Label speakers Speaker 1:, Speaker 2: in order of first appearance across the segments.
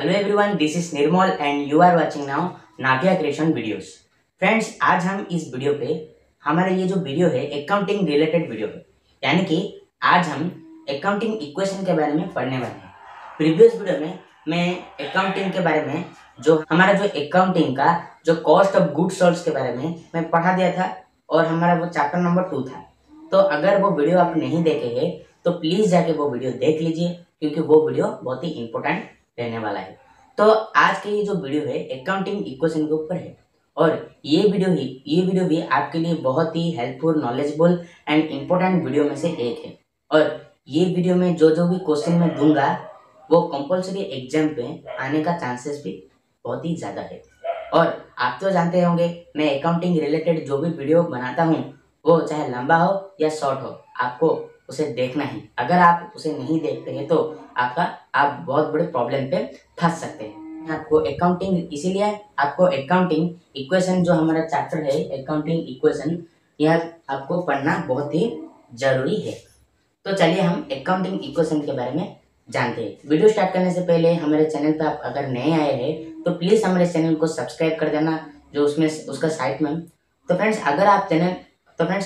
Speaker 1: Hello everyone, this is Nirmal and you are watching now Nabhiya creation videos. Friends, आज हम इस video पे हमारा ये जो वीडियो है अकाउंटिंग रिलेटेड वीडियो है, यानी कि आज हम अकाउंटिंग इक्वेशन के बारे में पढ़ने वाले हैं। प्रीवियस वीडियो में मैं अकाउंटिंग के बारे में जो हमारा जो अकाउंटिंग का जो कॉस्ट ऑफ गुड्स सोल्ड के बारे में मैं पढ़ा दिया था और हमारा वो चैप्टर नंबर 2 था। तो अगर वो वीडियो आप नहीं देखे हैं तो प्लीज़ जाके वो वीडियो देख लीजिए, क्योंकि वो वीडियो बहुत ही इंपॉर्टेंट रहने वाला है। तो आज के ये जो वीडियो है अकाउंटिंग इक्वेशन के ऊपर है और ये वीडियो भी आपके लिए बहुत ही helpful, knowledgeable and important video में से एक है। और ये वीडियो में जो भी क्वेश्चन मैं दूंगा वो कंपलसरी एग्जाम पे आने का चांसेस भी बहुत ही ज़्यादा है। और आप तो जानते होंगे मैं अकाउंटिंग रिलेटेड जो भी वीडियो बनाता हूँ वो चाहे लंबा हो या शॉर्ट हो, आपको उसे देखना है। अगर आप उसे नहीं देखते हैं तो आप बहुत बड़े प्रॉब्लम पे फंस सकते हैं। आपको अकाउंटिंग इसीलिए आपको अकाउंटिंग इक्वेशन जो हमारा चैप्टर है अकाउंटिंग इक्वेशन, यह आपको पढ़ना बहुत ही जरूरी है। तो चलिए हम अकाउंटिंग इक्वेशन के बारे में जानते हैं। वीडियो स्टार्ट करने से पहले हमारे चैनल पर आप अगर नए आए हैं तो प्लीज़ हमारे चैनल को सब्सक्राइब कर देना, जो उसमें उसका साइट में। तो फ्रेंड्स,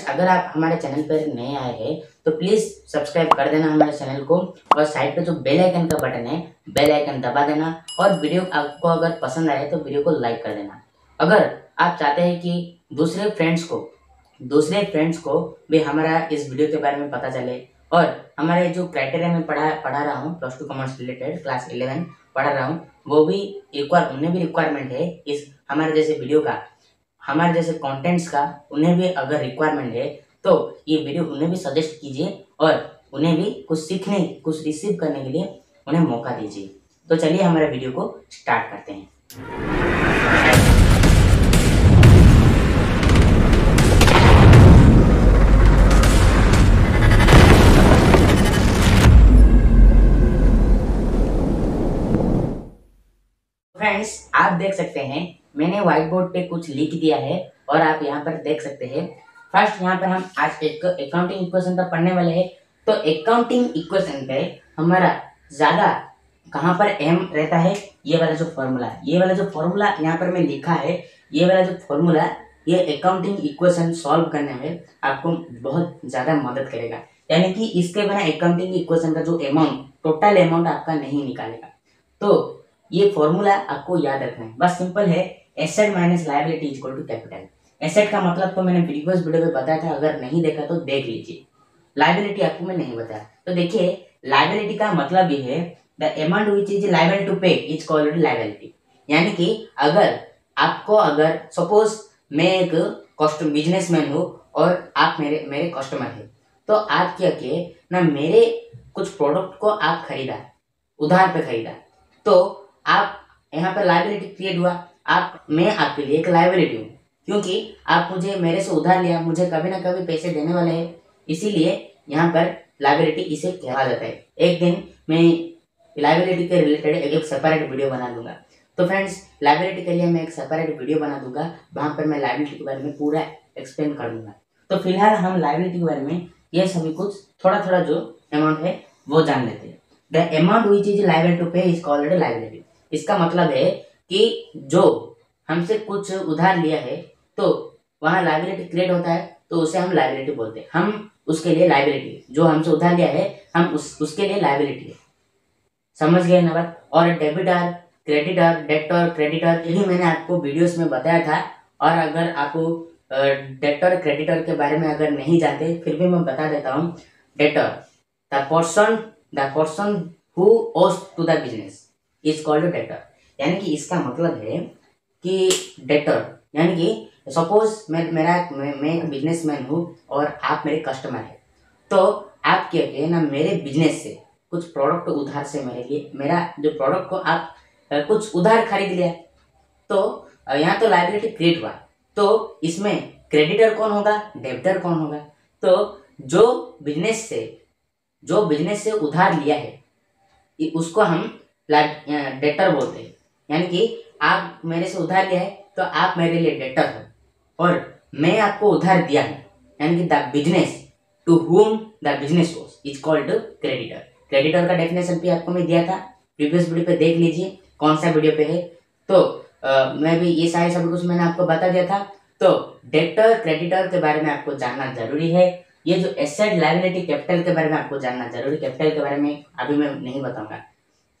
Speaker 1: अगर आप हमारे चैनल पर नए आए हैं तो प्लीज़ सब्सक्राइब कर देना हमारे चैनल को, और साइड पे जो बेल आइकन का बटन है बेल आइकन दबा देना, और वीडियो आपको अगर पसंद आए तो वीडियो को लाइक कर देना। अगर आप चाहते हैं कि दूसरे फ्रेंड्स को भी हमारा इस वीडियो के बारे में पता चले, और हमारे जो क्राइटेरिया में पढ़ा रहा हूँ प्लस 2 कॉमर्स रिलेटेड क्लास 11 पढ़ा रहा हूँ, वो भी उन्हें भी रिक्वायरमेंट है इस हमारे जैसे वीडियो का, हमारे जैसे कंटेंट्स का उन्हें भी अगर रिक्वायरमेंट है तो ये वीडियो उन्हें भी सजेस्ट कीजिए और उन्हें भी कुछ रिसीव करने के लिए उन्हें मौका दीजिए। तो चलिए हमारे वीडियो को स्टार्ट करते हैं। फ्रेंड्स, आप देख सकते हैं मैंने व्हाइट बोर्ड पे कुछ लिख दिया है और आप यहाँ पर देख सकते हैं। फर्स्ट यहाँ पर हम आज एक अकाउंटिंग इक्वेशन पर पढ़ने वाले हैं। तो अकाउंटिंग इक्वेशन पे हमारा ज़्यादा कहाँ पर अहम रहता है, ये वाला जो फॉर्मूला यहाँ पर मैं लिखा है, ये वाला जो फॉर्मूला ये अकाउंटिंग इक्वेशन सॉल्व करने में आपको बहुत ज़्यादा मदद करेगा। यानी कि इसके बिना अकाउंटिंग इक्वेशन का जो टोटल अमाउंट आपका नहीं निकालेगा। तो ये फॉर्मूला आपको याद रखना है, बस सिंपल है। Asset minus liability equal to capital. Asset का मतलब तो मैंने प्रीवियस वीडियो में बताया था, अगर नहीं देखा तो देख लीजिए। लायबिलिटी आपको मैं नहीं बताया। तो देखिए, लायबिलिटी का मतलब ये है the amount which is liable to pay is called liability. यानी कि अगर सपोज मैं एक बिजनेसमैन हूँ और आप मेरे कस्टमर है, तो आप क्या किए ना, मेरे कुछ प्रोडक्ट को आप खरीदा, उधार पे खरीदा, तो आप यहाँ पर लायबिलिटी क्रिएट हुआ। मैं आपके लिए एक लायबिलिटी हूँ, क्योंकि आप मेरे से उधार लिया, मुझे कभी ना कभी पैसे देने वाले हैं, इसीलिए यहाँ पर लायबिलिटी इसे कहा जाता है। एक दिन मैं लायबिलिटी के रिलेटेड एक सेपरेट वीडियो बना दूंगा। तो फ्रेंड्स, लायबिलिटी के लिए मैं एक सेपरेट वीडियो बना दूंगा, वहाँ पर मैं लायबिलिटी के बारे में पूरा एक्सप्लेन कर दूंगा। तो फिलहाल हम लायबिलिटी के बारे में ये सभी कुछ थोड़ा जो अमाउंट है वो जान लेते हैं। The amount which is liable to pay is called liability. इसका मतलब है कि जो हमसे कुछ उधार लिया है तो वहाँ लायबिलिटी क्रिएट होता है, तो उसे हम लायबिलिटी बोलते हैं। हम उसके लिए लायबिलिटी, जो हमसे उधार लिया है हम उसके लिए लायबिलिटी है। समझ गए ना बात? और डेबिटर, क्रेडिटर, डेटर, क्रेडिटर, यही मैंने आपको वीडियोस में बताया था। और अगर आपको डेटर क्रेडिटर के बारे में अगर नहीं जानते फिर भी मैं बता देता हूँ। Debtor, the person who owes to the business is called debtor. यानी कि इसका मतलब है कि डेटर यानी कि सपोज मैं एक बिजनेसमैन हूँ और आप मेरे कस्टमर हैं, तो आप क्या किए ना, मेरे बिजनेस से कुछ प्रोडक्ट उधार से मेरा जो प्रोडक्ट को आप कुछ उधार खरीद लिया, तो यहाँ तो लायबिलिटी क्रिएट हुआ। तो इसमें क्रेडिटर कौन होगा, डेबिटर कौन होगा? तो जो बिजनेस से उधार लिया है उसको हम डेटर बोलते हैं। यानी कि आप मेरे से उधार लिया है तो आप मेरे लिए डेटर हो, और मैं आपको उधार दिया है, यानी कि the business to whom the business was is called creditor. Creditor का डेफिनेशन भी आपको मैं दिया था, प्रीवियस वीडियो पे देख लीजिए। कौन सा वीडियो पे है। तो मैं भी ये सारे सब कुछ मैंने आपको बता दिया था। तो डेब्टर क्रेडिटर के बारे में आपको जानना जरूरी है। ये जो एसेट लायबिलिटी कैपिटल के बारे में आपको जानना जरूरी। कैपिटल के बारे में अभी मैं नहीं बताऊंगा,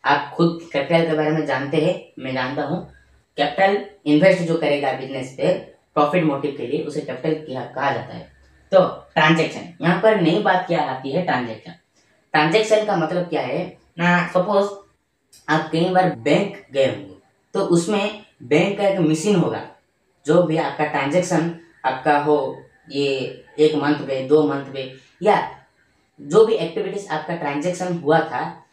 Speaker 1: आप खुद कैपिटल के बारे में जानते हैं, मैं जानता हूँ। कैपिटल इन्वेस्ट जो करेगा बिजनेस पे प्रॉफिट मोटिव के लिए, उसे कैपिटल कहा जाता है। तो ट्रांजेक्शन, यहाँ पर नई बात क्या आती है, ट्रांजेक्शन। ट्रांजेक्शन का मतलब क्या है ना, सपोज आप कई बार बैंक गए होंगे, तो उसमें बैंक का एक मशीन होगा। जो भी आपका ट्रांजेक्शन आपका हो, ये 1 मंथ पे 2 मंथ पे, या जो भी एक्टिविटीज आपका ट्रांजेक्शन हुआ था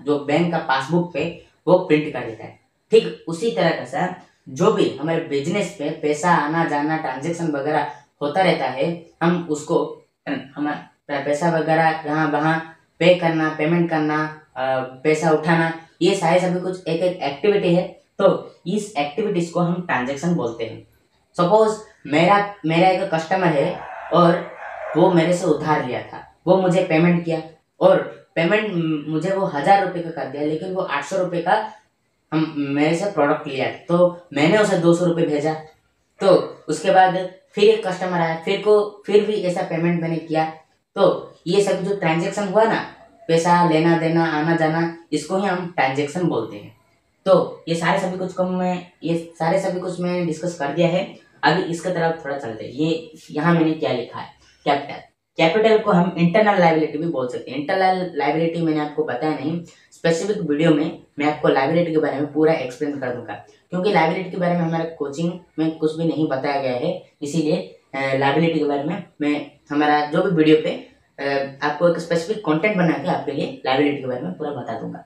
Speaker 1: जो बैंक का पासबुक पे, वो प्रिंट कर देता है। ठीक उसी तरह का सर जो भी हमारे बिजनेस पे पैसा आना जाना ट्रांजेक्शन वगैरह होता रहता है, हम उसको हमारा पैसा वगैरह यहाँ वहाँ पे करना, पेमेंट करना, पैसा उठाना, ये सारे सभी कुछ एक एक एक्टिविटी है। तो इस एक्टिविटीज को हम ट्रांजेक्शन बोलते हैं। सपोज मेरा मेरा एक कस्टमर है और वो मेरे से उधार लिया था, वो मुझे पेमेंट किया और पेमेंट मुझे वो 1000 रुपये का कर दिया, लेकिन वो 800 रुपये का हम मेरे से प्रोडक्ट लिया, तो मैंने उसे 200 रुपये भेजा। तो उसके बाद फिर एक कस्टमर आया, फिर भी ऐसा पेमेंट मैंने किया। तो ये सब जो ट्रांजेक्शन हुआ ना, पैसा लेना देना आना जाना, इसको ही हम ट्रांजेक्शन बोलते हैं। तो ये सारे सभी कुछ मैं डिस्कस कर दिया है। अभी इसके तरफ थोड़ा चलते हैं। ये यहाँ मैंने क्या लिखा है, कैपिटल। कैपिटल को हम इंटरनल लायबिलिटी भी बोल सकते हैं। इंटरनल लायबिलिटी मैंने आपको बताया नहीं, स्पेसिफिक वीडियो में मैं आपको लायबिलिटी के बारे में पूरा एक्सप्लेन कर दूंगा, क्योंकि लायबिलिटी के बारे में हमारे कोचिंग में कुछ भी नहीं बताया गया है। इसीलिए लायबिलिटी के बारे में मैं हमारा जो भी वीडियो पे आपको एक स्पेसिफिक कंटेंट बना के आपके लिए लायबिलिटी के बारे में पूरा बता दूंगा।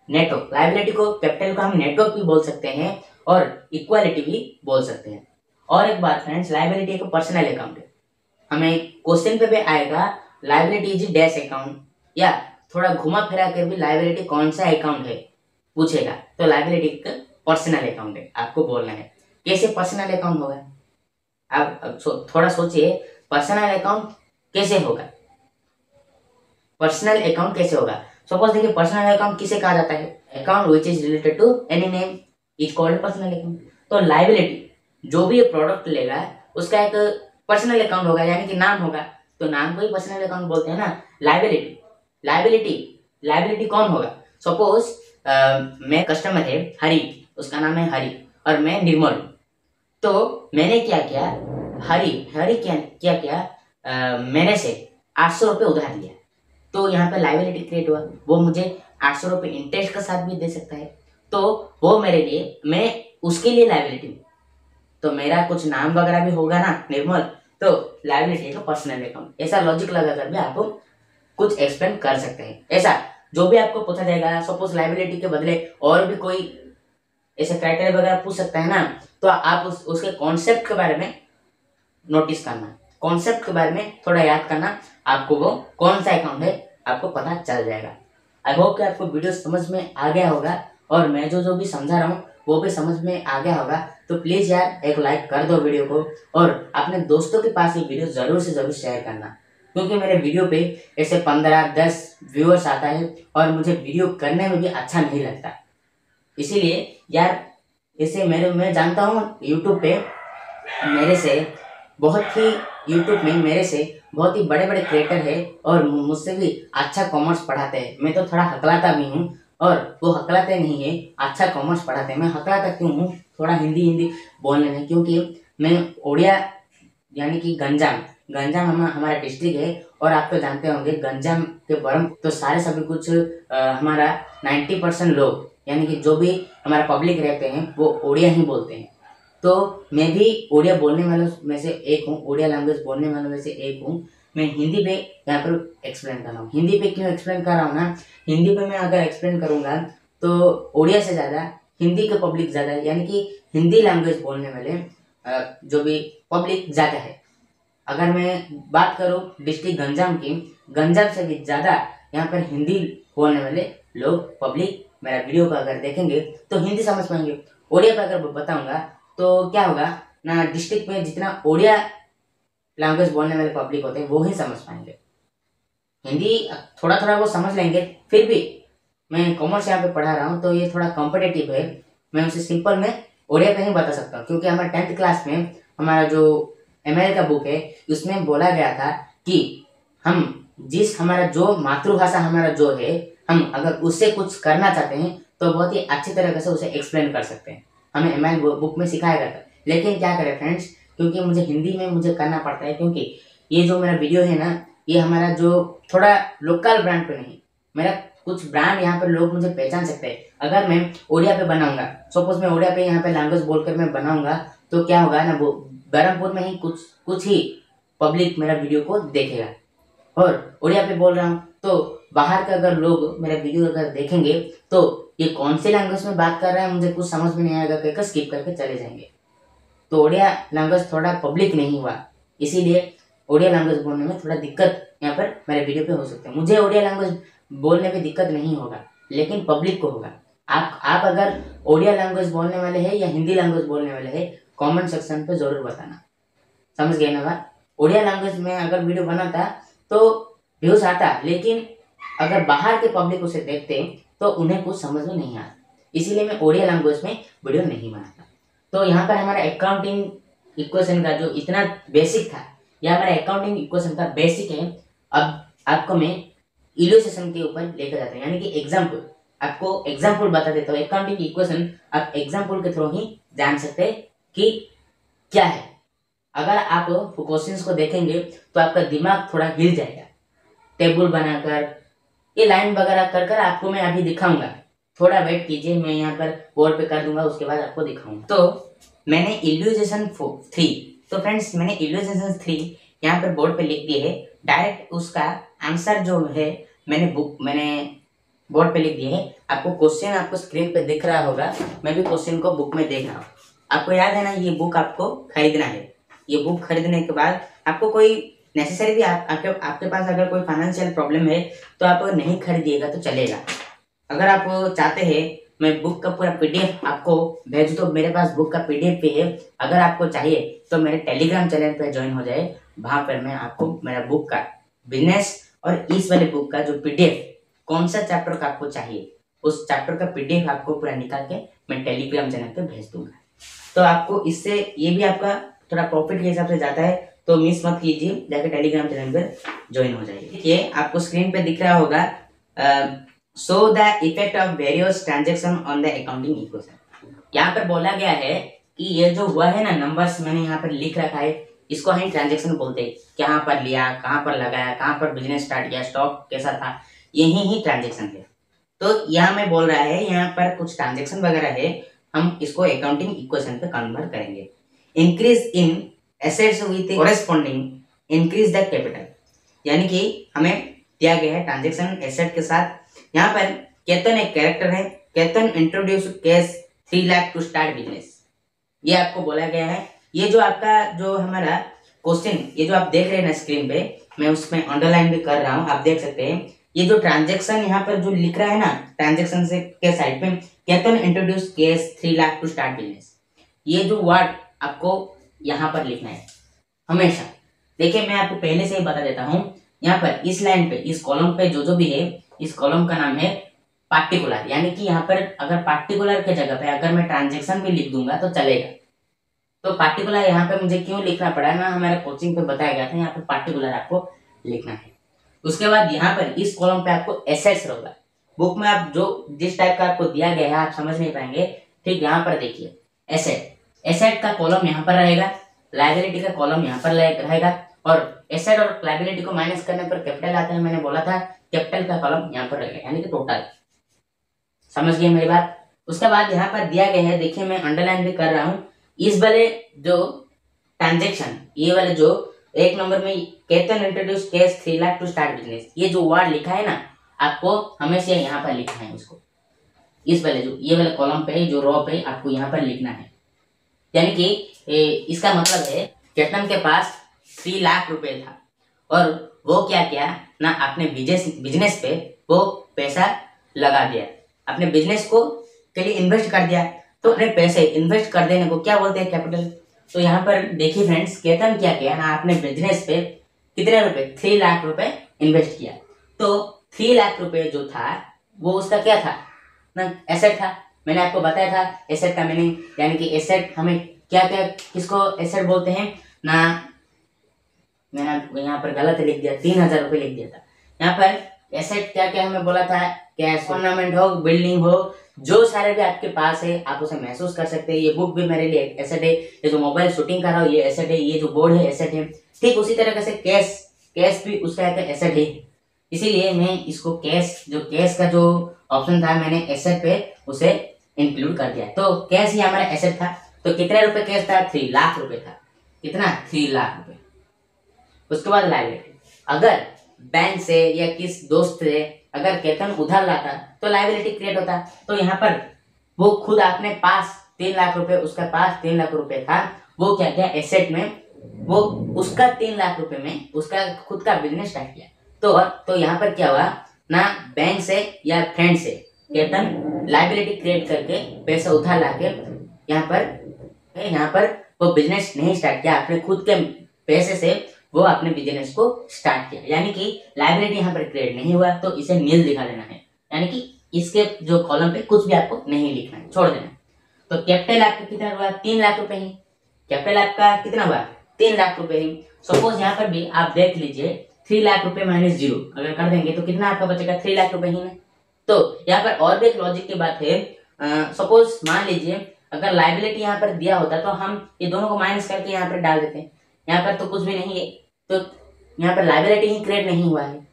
Speaker 1: नेटवर्क, लायबिलिटी को कैपिटल को हम नेटवर्क भी बोल सकते हैं और इक्वालिटी भी बोल सकते हैं। और एक बात फ्रेंड्स, लायबिलिटी एक पर्सनल अकाउंट है। हमें क्वेश्चन पे भी आएगा लायबिलिटी इज डैश अकाउंट, या थोड़ा घुमा फिरा कर भी लायबिलिटी कौन सा अकाउंट है पूछेगा, तो लायबिलिटी एक पर्सनल अकाउंट है, आपको बोलना है। कैसे पर्सनल अकाउंट होगा, आप थोड़ा सोचिए, पर्सनल अकाउंट कैसे होगा, पर्सनल अकाउंट कैसे होगा। सपोज देखिए, पर्सनल अकाउंट किसे कहा जाता है, account which is related to any name is called personal account. तो लायबिलिटी जो भी ये प्रोडक्ट लेगा उसका एक पर्सनल अकाउंट होगा, यानी कि नाम होगा, तो नाम को ही पर्सनल अकाउंट बोलते हैं ना। लायबिलिटी कौन होगा, सपोज मैं कस्टमर है हरी, उसका नाम है हरी और मैं निर्मल हूँ। तो मैंने क्या किया, हरी क्या मैंने से 800 रुपये उधार लिया, तो यहाँ पे लायबिलिटी क्रिएट हुआ। वो मुझे 800 रुपये इंटरेस्ट के साथ भी दे सकता है, तो वो मेरे लिए, मैं उसके लिए लायबिलिटी हूँ। तो मेरा कुछ नाम वगैरह भी होगा ना, निर्मल, तो लायबिलिटी का पर्सनल अकाउंट। ऐसा लॉजिक लगाकर भी आप कुछ एक्सप्लेन कर सकते हैं। ऐसा जो भी आपको पूछा जाएगा, सपोज लायबिलिटी के बदले और भी कोई ऐसे क्राइटेरिया वगैरह पूछ सकता है ना, तो आप उसके कॉन्सेप्ट के बारे में नोटिस करना, कॉन्सेप्ट के बारे में थोड़ा याद करना, आपको वो कौन सा अकाउंट है आपको पता चल जाएगा। आई होप कि आपको वीडियो समझ में आ गया होगा और मैं जो भी समझा रहा हूँ वो भी समझ में आ गया होगा। तो प्लीज़ यार एक लाइक कर दो वीडियो को और अपने दोस्तों के पास ये वीडियो ज़रूर से ज़रूर शेयर करना, क्योंकि मेरे वीडियो पे ऐसे 15-10 व्यूअर्स आता है और मुझे वीडियो करने में भी अच्छा नहीं लगता। इसीलिए यार इसे मैं जानता हूँ यूट्यूब में मेरे से बहुत ही बड़े बड़े क्रिएटर है और मुझसे भी अच्छा कॉमर्स पढ़ाते हैं। मैं तो थोड़ा हकलाता भी हूँ और वो हकलाते नहीं है, अच्छा कॉमर्स पढ़ाते हैं। मैं हकलाता क्यों हूँ थोड़ा हिंदी बोलने में, क्योंकि मैं ओडिया यानी कि गंजाम हमारा डिस्ट्रिक्ट है और आप तो जानते होंगे गंजाम के बरम, तो सारे सभी कुछ हमारा 90% लोग यानी कि जो भी हमारा पब्लिक रहते हैं वो ओडिया ही बोलते हैं। तो मैं भी ओडिया बोलने वालों में से एक हूँ, ओडिया लैंग्वेज बोलने वालों में से एक हूँ। मैं हिंदी पे यहाँ पर एक्सप्लेन कर रहा हूँ। हिंदी पे क्यों एक्सप्लेन कर रहा हूँ ना, हिंदी पे मैं अगर एक्सप्लेन करूँगा तो ओडिया से ज़्यादा हिंदी के पब्लिक ज़्यादा है, यानी कि हिंदी लैंग्वेज बोलने वाले जो भी पब्लिक ज़्यादा है। अगर मैं बात करूँ डिस्ट्रिक्ट गंजाम से भी ज़्यादा यहाँ पर हिंदी बोलने वाले लोग पब्लिक मेरा वीडियो को अगर देखेंगे तो हिंदी समझ पाएंगे। ओडिया पर अगर बताऊँगा तो क्या होगा ना, डिस्ट्रिक्ट में जितना ओडिया लैंग्वेज बोलने वाले पब्लिक होते हैं वो ही समझ पाएंगे। हिंदी थोड़ा थोड़ा वो समझ लेंगे, फिर भी मैं कॉमर्स यहाँ पे पढ़ा रहा हूँ, तो ये थोड़ा कॉम्पिटेटिव है। मैं उसे सिंपल में ओडिया पे ही बता सकता हूँ, क्योंकि हमारे 10th क्लास में हमारा जो ML का बुक है उसमें बोला गया था कि हम हमारा जो मातृभाषा हमारा जो है, हम अगर उससे कुछ करना चाहते हैं तो बहुत ही अच्छी तरीके से उसे एक्सप्लेन कर सकते हैं। हमें ML बुक में सिखाया गया था। लेकिन क्या करें फ्रेंड्स, क्योंकि मुझे हिंदी में मुझे करना पड़ता है, क्योंकि ये जो मेरा वीडियो है ना, ये हमारा जो थोड़ा लोकल ब्रांड पे नहीं, मेरा कुछ ब्रांड यहाँ पर लोग मुझे पहचान सकते हैं। अगर मैं ओडिया पे बनाऊंगा, सपोज मैं ओडिया पे यहाँ पे लैंग्वेज बोलकर मैं बनाऊंगा, तो क्या होगा ना, वो बरहमपुर में ही कुछ ही पब्लिक मेरा वीडियो को देखेगा। और ओडिया पे बोल रहा हूँ तो बाहर का अगर लोग मेरा वीडियो अगर देखेंगे तो ये कौन से लैंग्वेज में बात कर रहा है मुझे कुछ समझ में नहीं आएगा, कहकर स्किप करके चले जाएंगे। तो ओडिया लैंग्वेज थोड़ा पब्लिक नहीं हुआ, इसीलिए ओडिया लैंग्वेज बोलने में थोड़ा दिक्कत यहाँ पर मेरे वीडियो पे हो सकता है। मुझे ओडिया लैंग्वेज बोलने में दिक्कत नहीं होगा, लेकिन पब्लिक को होगा। आप अगर ओडिया लैंग्वेज बोलने वाले हैं या हिंदी लैंग्वेज बोलने वाले हैं, कमेंट सेक्शन पे जरूर बताना। समझ गए ना बात? ओडिया लैंग्वेज में अगर वीडियो बनाता तो व्यूज आता, लेकिन अगर बाहर के पब्लिक उसे देखते तो उन्हें कुछ समझ में नहीं आता, इसीलिए मैं ओडिया लैंग्वेज में वीडियो नहीं बनाता। तो यहाँ पर हमारा अकाउंटिंग इक्वेशन का जो इतना बेसिक था, यह हमारा अकाउंटिंग इक्वेशन का बेसिक है। अब आपको मैं इलस्ट्रेशन के ऊपर लेकर जाता हूँ, यानी कि एग्जाम्पल, आपको एग्जाम्पल बता देता हूँ। अकाउंटिंग इक्वेशन आप एग्जाम्पल के थ्रू ही जान सकते हैं कि क्या है। अगर आप क्वेश्चंस को देखेंगे तो आपका दिमाग थोड़ा हिल जाएगा। टेबल बनाकर ये लाइन वगैरह कर कर आपको मैं अभी दिखाऊंगा, थोड़ा वेट कीजिए, मैं यहाँ पर बोर्ड पे कर दूंगा, उसके बाद आपको दिखाऊंगा। तो मैंने इल्यूजेशन 3, तो फ्रेंड्स मैंने इल्यूजेशन 3 यहाँ पर बोर्ड पे लिख दिए है। डायरेक्ट उसका आंसर जो है मैंने बोर्ड पे लिख दिए है। आपको क्वेश्चन आपको स्क्रीन पे दिख रहा होगा, मैं भी क्वेश्चन को बुक में देख रहा हूँ। आपको याद है ना, ये बुक आपको खरीदना है। ये बुक खरीदने के बाद आपको कोई नेसेसरी भी आपके पास अगर कोई फाइनेंशियल प्रॉब्लम है तो आप नहीं खरीदिएगा तो चलेगा। अगर आप चाहते हैं मैं बुक का पूरा PDF आपको भेज दो, मेरे पास बुक का PDF भी है। अगर आपको चाहिए तो मेरे टेलीग्राम चैनल पे ज्वाइन हो जाए, वहां पर मैं आपको मेरा बुक का बिजनेस और इस वाले बुक का जो PDF, कौन सा चैप्टर का आपको चाहिए, उस चैप्टर का PDF आपको पूरा निकाल के मैं टेलीग्राम चैनल पे भेज दूंगा। तो आपको इससे ये भी आपका थोड़ा प्रॉफिट के हिसाब से जाता है, तो मिस मत कीजिए, जाके टेलीग्राम चैनल पर ज्वाइन हो जाइए। देखिए आपको स्क्रीन पे दिख रहा होगा, show the effect of various transaction on the accounting equation. यहाँ पर बोला गया है कि ये जो हुआ है ना, नंबर्स मैंने यहाँ पर लिख रखा है, इसको हम ट्रांजेक्शन बोलते हैं। कहाँ पर लिया, कहाँ पर लगाया, कहाँ पर बिजनेस स्टार्ट किया, स्टॉक कैसा था, यही ही ट्रांजेक्शन है। तो यहाँ में बोल रहा है, यहाँ पर कुछ ट्रांजेक्शन वगैरह है, हम इसको अकाउंटिंग इक्वेशन पे कन्वर्ट करेंगे। Increase in assets with corresponding increase the capital, यानी कि हमें दिया गया है ट्रांजेक्शन एसेट के साथ। यहाँ पर केतन एक कैरेक्टर है, Ketan introduce cash 3 lakh to start business, ये आपको बोला गया है। ये जो आपका जो हमारा क्वेश्चन, ये जो आप देख रहे हैं ना स्क्रीन पे, मैं उसमें अंडरलाइन भी कर रहा हूँ, आप देख सकते हैं। ये जो ट्रांजेक्शन यहाँ पर जो लिख रहा है ना, ट्रांजेक्शन से के साइड पे Ketan introduce cash 3 lakh to start business, ये जो वर्ड आपको यहाँ पर लिखना है हमेशा। देखिए मैं आपको पहले से ही बता देता हूँ, यहाँ पर इस लाइन पे, इस कॉलम पे जो भी है, इस कॉलम का नाम है पार्टिकुलर, यानी कि यहाँ पर अगर पार्टिकुलर के जगह पे अगर मैं ट्रांजेक्शन भी लिख दूंगा तो चलेगा। तो पार्टिकुलर यहाँ पे मुझे क्यों लिखना पड़ा ना, हमारे कोचिंग पे बताया गया था यहाँ पे पार्टिकुलर आपको लिखना है। उसके बाद यहाँ पर इस कॉलम पे आपको एसेट्स होगा। बुक में आप जो जिस टाइप का आपको दिया गया है आप समझ नहीं पाएंगे, ठीक। यहाँ पर देखिए एसेट का कॉलम यहाँ पर रहेगा, लायबिलिटी का कॉलम यहाँ पर रहेगा, और एसेट और लायबिलिटी को माइनस करने पर कैपिटल आता है। मैंने बोला था कैपिटल का कॉलम यहाँ पर रहेगा, यानी कि टोटल। समझ गए मेरी बात? उसके बाद यहाँ पर दिया गया है, देखिए मैं अंडरलाइन भी कर रहा हूँ, इस वाले जो ट्रांजेक्शन, ये वाले जो एक नंबर में Ketan introduce cash 3 lakh to start business, ये जो वर्ड लिखा है ना, आपको हमेशा यहाँ पर लिखना है उसको। इस वाले जो ये वाले कॉलम पे जो रो पे आपको यहाँ पर लिखना है, यानी कि इसका मतलब है केतन के पास 3 लाख रुपए था और वो क्या किया ना, अपने बिजनेस पे वो पैसा लगा दिया, अपने बिजनेस को के लिए इन्वेस्ट कर दिया। तो अपने पैसे इन्वेस्ट कर देने को क्या बोलते हैं? कैपिटल। तो यहाँ पर देखिए फ्रेंड्स, केतन क्या किया ना, अपने बिजनेस पे कितने रुपए, 3 लाख रुपए इन्वेस्ट किया। तो 3 लाख रुपए जो था वो उसका क्या था ना, एसेट था। मैंने आपको बताया था एसेट का मीनिंग, यानी कि एसेट हमें क्या क्या, किसको एसेट बोलते हैं ना। मैंने यहाँ पर गलत लिख दिया, 3,000 रुपये लिख दिया था। यहाँ पर एसेट क्या क्या हमें बोला था, कैश, ऑर्नामेंट हो, बिल्डिंग हो, जो सारे भी आपके पास है आप उसे महसूस कर सकते हैं। ये बुक भी मेरे लिए एसेट है, ये जो मोबाइल शूटिंग कर रहा हूँ ये एसेट है, ये जो बोर्ड है एसेट है। ठीक उसी तरीके से कैश, कैश भी उसका एक एसेट है। इसीलिए मैं इसको कैश, जो कैश का जो ऑप्शन था मैंने एसेट पे उसे इंक्लूड कर दिया। तो कैश ही हमारा एसेट था। तो कितने रुपए कैश था, 3 लाख रुपए था। कितना, 3 लाख रुपए। उसके बाद लायबिलिटी, अगर बैंक से या किस दोस्त से अगर केतन उधार लाता तो लायबिलिटी क्रिएट होता। तो यहाँ पर वो खुद अपने पास 3 लाख रुपए, उसका पास 3 लाख रुपए था, वो क्या किया एसेट में, वो उसका 3 लाख रुपए में उसका खुद का बिजनेस स्टार्ट किया। तो यहाँ पर क्या हुआ ना, बैंक से या फ्रेंड से केतन लायबिलिटी क्रिएट करके पैसा उधार लाके यहाँ पर वो बिजनेस नहीं स्टार्ट किया, अपने खुद के पैसे से वो अपने बिजनेस को स्टार्ट किया। यानी कि लायबिलिटी यहाँ पर क्रिएट नहीं हुआ, तो इसे नील दिखा देना है। यानी कि इसके जो कॉलम पे कुछ भी आपको नहीं लिखना है, छोड़ देना है। तो कैपिटल आपका कितना हुआ, 3 लाख रुपए ही। कैपिटल आपका कितना हुआ, 3 लाख रुपए ही। सपोज यहाँ पर भी आप देख लीजिए 3 लाख रुपए माइनस 0 अगर कर देंगे तो कितना आपका बचेगा, 3 लाख रुपए ही ना। तो यहाँ पर और भी एक लॉजिक की बात है। सपोज मान लीजिए अगर लायबिलिटी यहाँ पर दिया होता तो हम ये दोनों को माइनस करके यहाँ पर डाल देते हैं। यहाँ पर तो कुछ भी नहीं है, तो यहाँ पर लायबिलिटी ही क्रिएट नहीं हुआ है।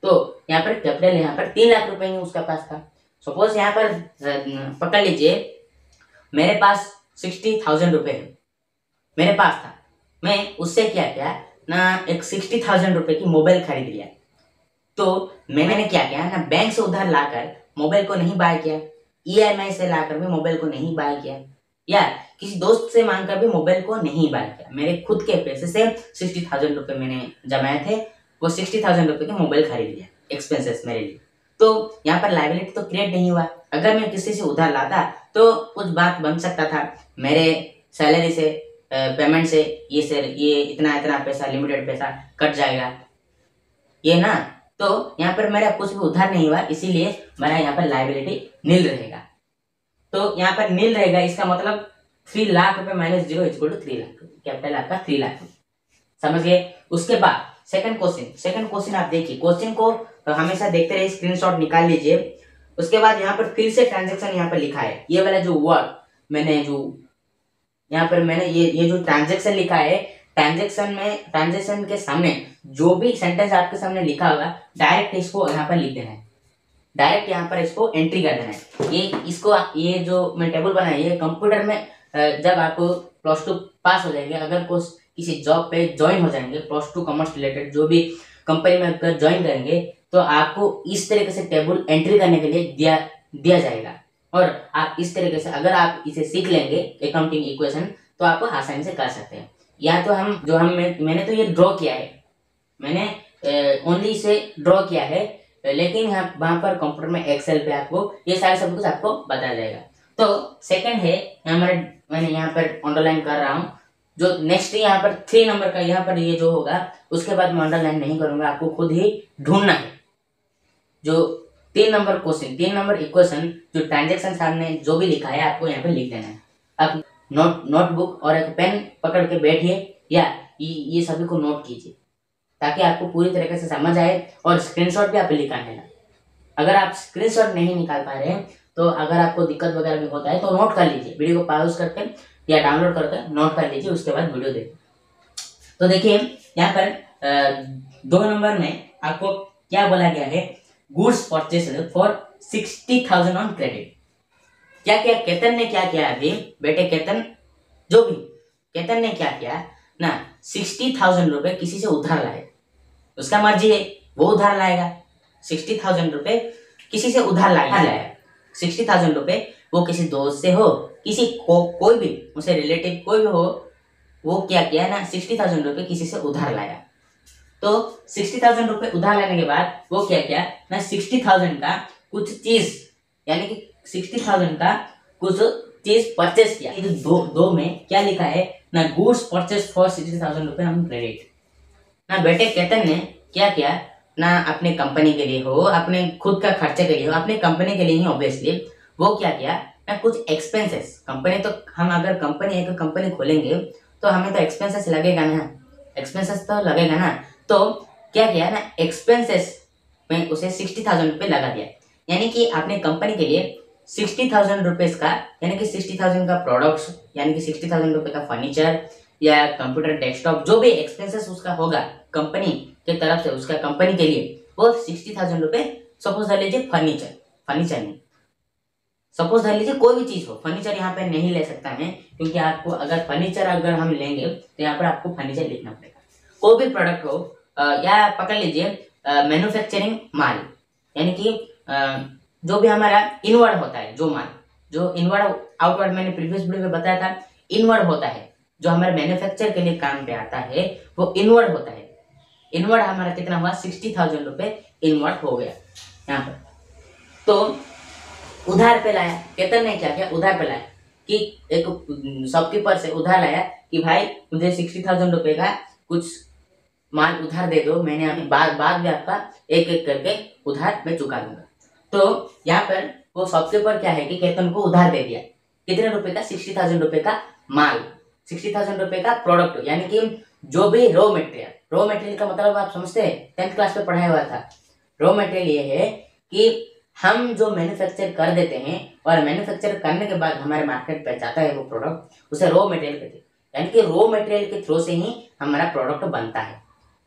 Speaker 1: तो यहाँ पर कैपिटल यहाँ पर 3 लाख रुपए ही उसका पास था। सपोज यहाँ पर पकड़ लीजिए मेरे पास 60,000 रुपए है, मेरे पास था, मैं उससे क्या किया ना, एक 60,000 रुपए की मोबाइल खरीद लिया। तो मैंने क्या किया ना, बैंक से उधार लाकर मोबाइल को नहीं बाय किया, EMI से लाकर भी मोबाइल को नहीं बाय किया, या किसी दोस्त से मांगकर भी मोबाइल को नहीं बाय किया। मेरे खुद के पैसे से 60,000 रुपए मैंने जमाए थे, वो 60,000 रुपए की मोबाइल खरीद लिया, एक्सपेंसेस मेरे लिए। तो यहाँ पर लायबिलिटी तो क्रिएट नहीं हुआ। अगर मैं किसी से उधार लाता तो कुछ बात बन सकता था, मेरे सैलरी से, पेमेंट से ये इतना इतना पैसा, लिमिटेड पैसा कट जाएगा ये ना। तो यहाँ पर मेरा कुछ भी उधार नहीं हुआ, इसीलिए मेरा यहाँ पर लायबिलिटी नील रहेगा। तो यहाँ पर नील रहेगा, इसका मतलब 3 लाख रुपए माइनस 0 इक्वल टू 3 लाख रुपए। कैपिटल आपका 3 लाख रुपए, समझ गए। उसके बाद सेकंड क्वेश्चन आप देखिए, क्वेश्चन को हमेशा देखते रहिए, स्क्रीनशॉट निकाल लीजिए। उसके बाद यहाँ पर फिर से ट्रांजेक्शन यहाँ पर लिखा है, ये वाला जो वर्ड मैंने जो यहाँ पर मैंने ये जो ट्रांजेक्शन लिखा है, ट्रांजेक्शन के सामने जो भी सेंटेंस आपके सामने लिखा होगा डायरेक्ट इसको यहाँ पर लिख देना है, डायरेक्ट यहाँ पर इसको एंट्री कर देना है। ये जो मैं टेबल बनाया ये कंप्यूटर में जब आप +2 पास हो जाएंगे, अगर किसी जॉब पे ज्वाइन हो जाएंगे, +2 कॉमर्स रिलेटेड जो भी कंपनी में अगर ज्वाइन करेंगे तो आपको इस तरीके से टेबल एंट्री करने के लिए दिया जाएगा। और आप इस तरीके से अगर आप इसे सीख लेंगे अकाउंटिंग इक्वेशन तो आप आसानी से कर सकते हैं। या तो मैंने तो ये ड्रॉ किया है, मैंने ओनली इसे ड्रॉ किया है, लेकिन वहां पर कंप्यूटर में एक्सेल पे आपको ये सारे सब कुछ आपको बताया जाएगा। तो सेकंड है मैंने यहाँ पर अंडरलाइन कर रहा हूँ, जो नेक्स्ट यहाँ पर 3 नंबर का यहाँ पर ये जो होगा उसके बाद मैं अंडरलाइन नहीं करूंगा, आपको खुद ही ढूंढना है। जो 3 नंबर क्वेश्चन, 3 नंबर इक्वेशन, जो ट्रांजेक्शन सामने जो भी लिखा है आपको यहाँ पे लिख देना है। आप नोटबुक और एक पेन पकड़ के बैठिए या ये सभी को नोट कीजिए ताकि आपको पूरी तरीके से समझ आए, और स्क्रीनशॉट भी आप निकाल लेना। अगर आप स्क्रीनशॉट नहीं निकाल पा रहे हैं तो अगर आपको दिक्कत वगैरह भी होता है तो नोट कर लीजिए, वीडियो को पॉज करके या डाउनलोड करके नोट कर लीजिए, उसके बाद वीडियो देखिए। तो देखिए यहाँ पर 2 नंबर में आपको क्या बोला गया है, goods purchased for 60,000 on credit. क्या क्या केतन ने क्या किया अभी बेटे, केतन ने क्या किया ना, 60,000 रुपए किसी से उधार लाए, उसका मर्जी है वो उधार लाएगा। 60,000 रुपए किसी से उधार लाया, 60,000 रुपए वो किसी दोस्त से हो, कोई भी उसे रिलेटिव कोई भी हो, वो क्या किया ना 60,000 रुपए किसी से उधार लाया। तो 60,000 रुपए उधार लेने के बाद वो क्या किया ना, 60,000 का कुछ चीज, यानी कि 60,000 का कुछ चीज परचेस किया। ये दो में क्या लिखा है ना, गुड्स परचेस फॉर 60,000 रुपए ऑन क्रेडिट। ना बेटे केतन ने क्या किया, ना अपने कंपनी के लिए हो, अपने खुद का खर्चे के लिए हो, अपने कंपनी के लिए ही ऑब्वियसली। वो क्या किया ना, कुछ एक्सपेंसेस, कंपनी तो हम अगर एक कंपनी खोलेंगे तो हमें तो एक्सपेंसेस लगेगा ना, एक्सपेंसेस तो लगेगा ना। तो क्या किया ना, एक्सपेंसेस में उसे 60,000 रुपये लगा दिया। यानी कि अपने कंपनी के लिए 60,000 रुपीज का, यानी कि 60,000 का प्रोडक्ट्स, यानी कि 60,000 रुपये का फर्नीचर या कंप्यूटर डेस्कटॉप, जो भी एक्सपेंसेस उसका होगा कंपनी की तरफ से, उसका कंपनी के लिए वो 60,000 रुपये। सपोज धर लीजिए फर्नीचर, फर्नीचर नहीं, सपोज धर लीजिए कोई भी चीज हो, फर्नीचर यहाँ पे नहीं ले सकता है क्योंकि आपको अगर फर्नीचर अगर हम लेंगे तो यहाँ पर आपको फर्नीचर लिखना पड़ेगा। कोई भी प्रोडक्ट हो, या पकड़ लीजिए मैन्युफैक्चरिंग माल, यानी कि जो भी हमारा इनवर्ड होता है, जो माल, जो इनवर्ड आउटवर्ड, मैंने प्रीवियस वीडियो में बताया था, इनवर्ड होता है जो हमारे मैन्युफैक्चर के लिए काम पे आता है, वो इनवर्ड होता है। इनवर्ड हमारा कितना हुआ, 60,000 रुपये इनवर्ड हो गया यहाँ पर। तो उधार पे लाया, केतन ने क्या किया, उधार पे लाया कि एक शॉपकीपर से उधार लाया कि भाई मुझे 60,000 रुपये का कुछ माल उधार दे दो, मैंने अभी बाद में आपका एक एक करके उधार मैं चुका दूंगा। तो यहाँ पर वो शॉपकीपर क्या है कि केतन को उधार दे दिया, कितने रुपए का, 60,000 रुपये का माल, 60,000 रुपये का प्रोडक्ट, यानी कि जो भी रॉ मटेरियल, रॉ मटेरियल का मतलब आप समझते हैं, 10th क्लास में पढ़ाया हुआ था। रॉ मटेरियल ये है कि हम जो मैन्युफैक्चर कर देते हैं और मैन्युफैक्चर करने के बाद हमारे मार्केट पे जाता है वो प्रोडक्ट, उसे रॉ मटेरियल कहते हैं। यानी कि रॉ मटेरियल के थ्रू से ही हमारा प्रोडक्ट बनता है।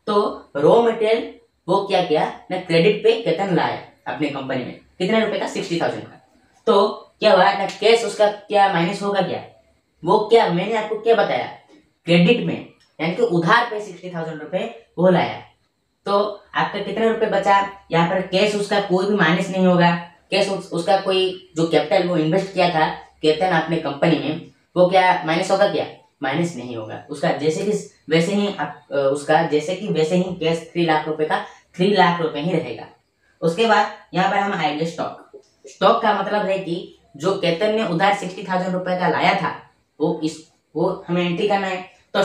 Speaker 1: तो रॉ मटेरियल वो क्या किया ना, क्रेडिट पे केतन लाया अपने कंपनी में, कितने रुपए का, 60,000 का। तो क्या हुआ ना, कैश उसका क्या माइनस होगा क्या, वो क्या मैंने आपको क्या बताया, क्रेडिट में, यानी कि उधार पे 60,000 रुपये वो लाया। तो आपका कितने रुपए बचा, यहाँ पर कैश उसका कोई भी माइनस नहीं होगा, कैश उसका कोई जो कैपिटल वो इन्वेस्ट किया था केतन अपने कंपनी में, वो क्या माइनस होगा क्या, माइनस नहीं होगा उसका, जैसे कि वैसे ही उसका जैसे कि वैसे ही कैश 3 लाख रुपए का 3 लाख रुपए ही रहेगा। उसके बाद यहाँ पर हम आएंगे स्टॉक। स्टॉक का मतलब है कि जो केतन ने उधार 60,000 रुपए का लाया था वो हमें एंट्री करना है। तो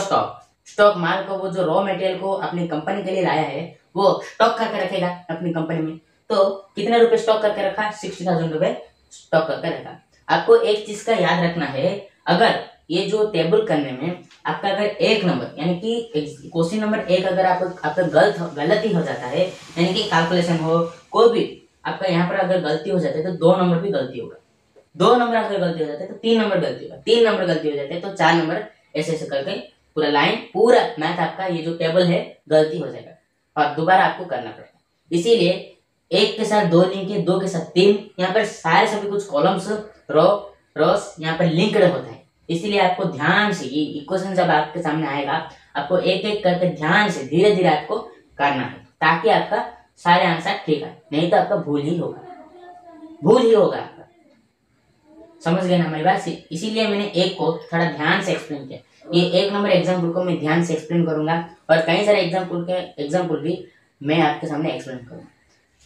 Speaker 1: स्टॉक माल को, वो जो रॉ मटेरियल को अपनी कंपनी के लिए लाया है वो स्टॉक करके रखेगा अपनी कंपनी में। तो कितने रुपए स्टॉक करके रखा, 60,000 रुपए स्टॉक करके रखा। आपको एक चीज का याद रखना है, अगर ये जो टेबल करने में आपका अगर एक नंबर, यानी कि क्वेश्चन नंबर 1 अगर आपका गलती हो जाता है, यानी कि कैलकुलेशन हो कोई भी आपका, यहाँ पर अगर गलती हो जाती है तो 2 नंबर भी गलती होगा, 2 नंबर अगर गलती हो जाते हैं तो 3 नंबर गलती होगा, 3 नंबर गलती हो जाते हैं तो 4 नंबर, ऐसे ऐसे करके पूरा लाइन, पूरा मैथ आपका ये जो टेबल है गलती हो जाएगा और दोबारा आपको करना पड़ेगा। इसीलिए 1 के साथ 2 लिंक है, 2 के साथ 3, यहाँ पर सारे सभी कुछ कॉलम्स, रोस यहाँ पर लिंक्ड होता है। इसीलिए आपको ध्यान से ये इक्वेशन जब आपके सामने आएगा, आपको एक एक करके ध्यान से धीरे धीरे आपको करना है, ताकि आपका सारे आंसर ठीक है, नहीं तो आपका भूल ही होगा, भूल ही होगा आपका। समझ गए ना हमारी बात। इसीलिए मैंने एक को थोड़ा ध्यान से एक्सप्लेन किया। ये 1 नंबर एग्जाम्पल को मैं ध्यान से एक्सप्लेन करूंगा और कई सारे एग्जाम्पल भी मैं आपके सामने एक्सप्लेन करूंगा।